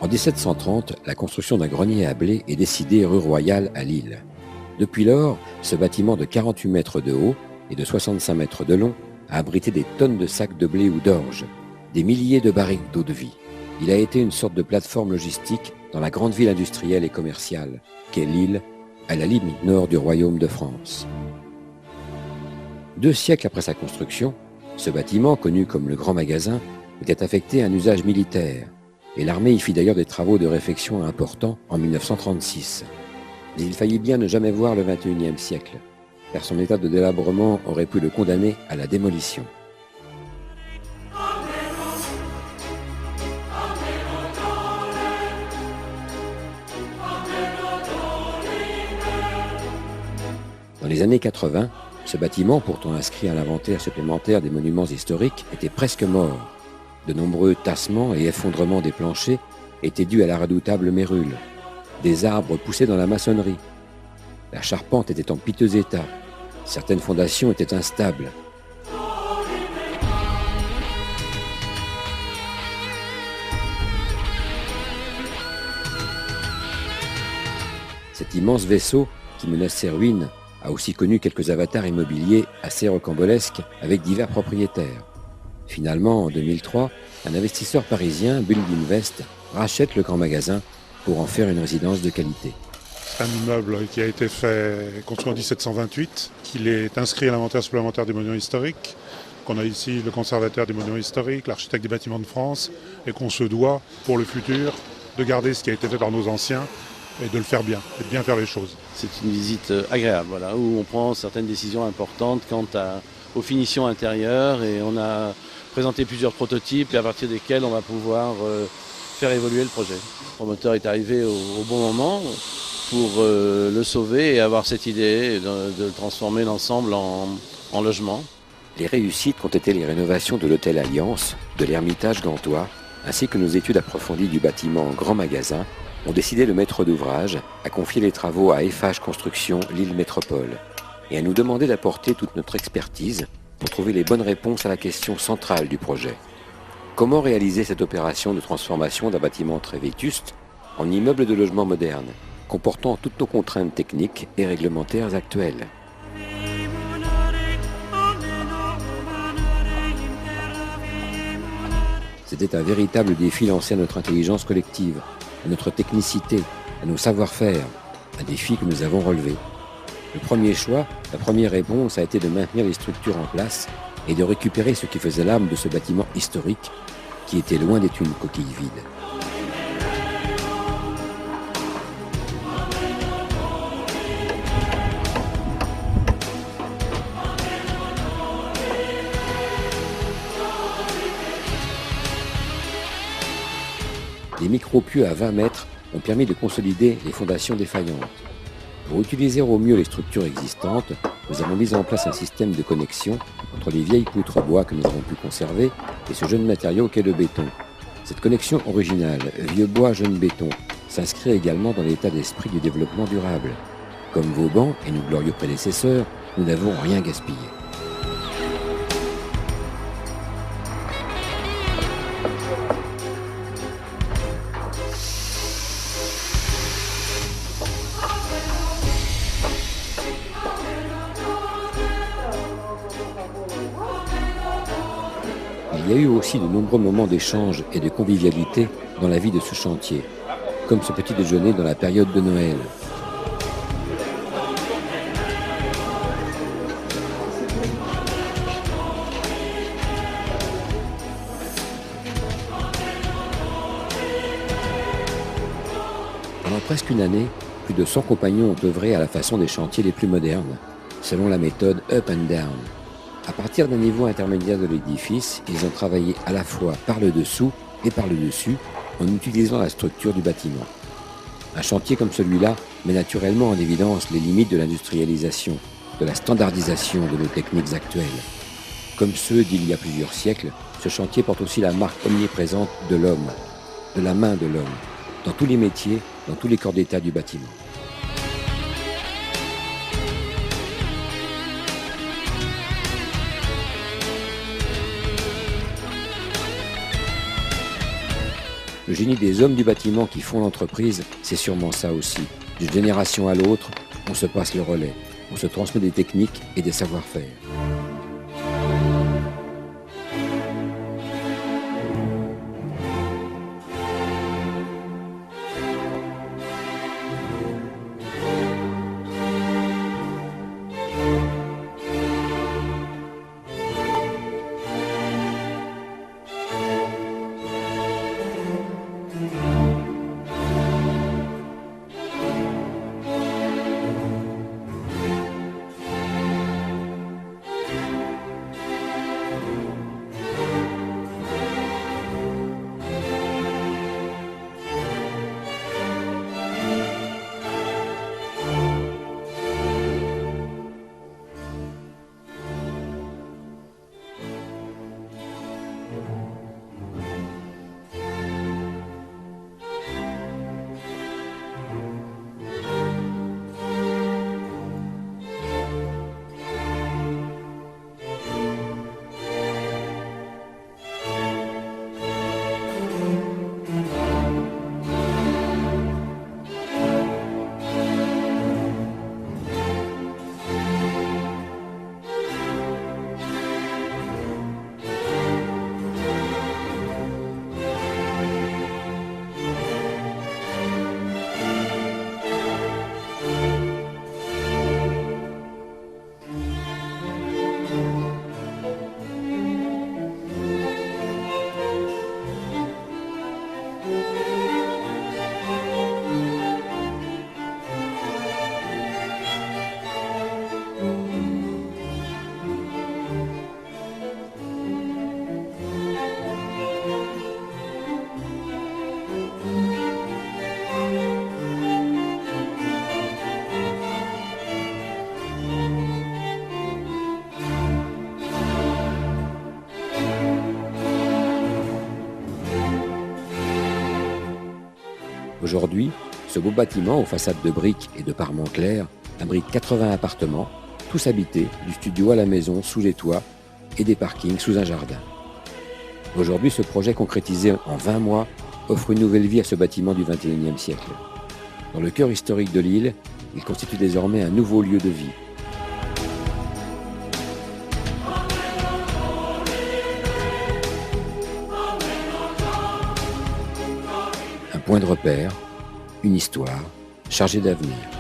En 1730, la construction d'un grenier à blé est décidée rue Royale à Lille. Depuis lors, ce bâtiment de 48 mètres de haut et de 65 mètres de long a abrité des tonnes de sacs de blé ou d'orge, des milliers de barriques d'eau-de-vie. Il a été une sorte de plateforme logistique dans la grande ville industrielle et commerciale qu'est Lille, à la limite nord du royaume de France. 2 siècles après sa construction, ce bâtiment, connu comme le Grand Magasin, était affecté à un usage militaire, et l'armée y fit d'ailleurs des travaux de réfection importants en 1936. Mais il faillit bien ne jamais voir le XXIe siècle, car son état de délabrement aurait pu le condamner à la démolition. Dans les années 80, ce bâtiment, pourtant inscrit à l'inventaire supplémentaire des monuments historiques, était presque mort. De nombreux tassements et effondrements des planchers étaient dus à la redoutable mérule. Des arbres poussaient dans la maçonnerie. La charpente était en piteux état. Certaines fondations étaient instables. Cet immense vaisseau, qui menace ses ruines, a aussi connu quelques avatars immobiliers assez rocambolesques avec divers propriétaires. Finalement, en 2003, un investisseur parisien, Buildinvest, rachète le Grand Magasin pour en faire une résidence de qualité. C'est un immeuble qui a été construit en 1728, qu'il est inscrit à l'inventaire supplémentaire des monuments historiques, qu'on a ici le conservateur des monuments historiques, l'architecte des bâtiments de France, et qu'on se doit, pour le futur, de garder ce qui a été fait par nos anciens et de le faire bien, et de bien faire les choses. C'est une visite agréable, où on prend certaines décisions importantes quant aux finitions intérieures, et on a présenté plusieurs prototypes à partir desquels on va pouvoir faire évoluer le projet. Le promoteur est arrivé au bon moment pour le sauver et avoir cette idée de transformer l'ensemble en logement. Les réussites ont été les rénovations de l'hôtel Alliance, de l'Ermitage gantois, ainsi que nos études approfondies du bâtiment Grand Magasin, ont décidé le maître d'ouvrage à confier les travaux à FH Construction Lille Métropole et à nous demander d'apporter toute notre expertise pour trouver les bonnes réponses à la question centrale du projet. Comment réaliser cette opération de transformation d'un bâtiment très vétuste en immeuble de logement moderne, comportant toutes nos contraintes techniques et réglementaires actuelles ? C'était un véritable défi lancé à notre intelligence collective, à notre technicité, à nos savoir-faire, un défi que nous avons relevé. Le premier choix, la première réponse a été de maintenir les structures en place et de récupérer ce qui faisait l'âme de ce bâtiment historique qui était loin d'être une coquille vide. Des micro-pieux à 20 mètres ont permis de consolider les fondations défaillantes. Pour utiliser au mieux les structures existantes, nous avons mis en place un système de connexion entre les vieilles poutres bois que nous avons pu conserver et ce jeune matériau qu'est le béton. Cette connexion originale, vieux bois, jeune béton, s'inscrit également dans l'état d'esprit du développement durable. Comme Vauban et nos glorieux prédécesseurs, nous n'avons rien gaspillé. Il y a eu aussi de nombreux moments d'échange et de convivialité dans la vie de ce chantier, comme ce petit déjeuner dans la période de Noël. Pendant presque une année, plus de 100 compagnons ont œuvré à la façon des chantiers les plus modernes, selon la méthode Up and Down. À partir d'un niveau intermédiaire de l'édifice, ils ont travaillé à la fois par le dessous et par le dessus en utilisant la structure du bâtiment. Un chantier comme celui-là met naturellement en évidence les limites de l'industrialisation, de la standardisation de nos techniques actuelles. Comme ceux d'il y a plusieurs siècles, ce chantier porte aussi la marque omniprésente de l'homme, de la main de l'homme, dans tous les métiers, dans tous les corps d'état du bâtiment. Le génie des hommes du bâtiment qui font l'entreprise, c'est sûrement ça aussi. D'une génération à l'autre, on se passe le relais, on se transmet des techniques et des savoir-faire. Aujourd'hui, ce beau bâtiment aux façades de briques et de parements clairs abrite 80 appartements, tous habités, du studio à la maison, sous les toits, et des parkings sous un jardin. Aujourd'hui, ce projet concrétisé en 20 mois offre une nouvelle vie à ce bâtiment du XXIe siècle. Dans le cœur historique de l'île, il constitue désormais un nouveau lieu de vie. Un point de repère, une histoire chargée d'avenir.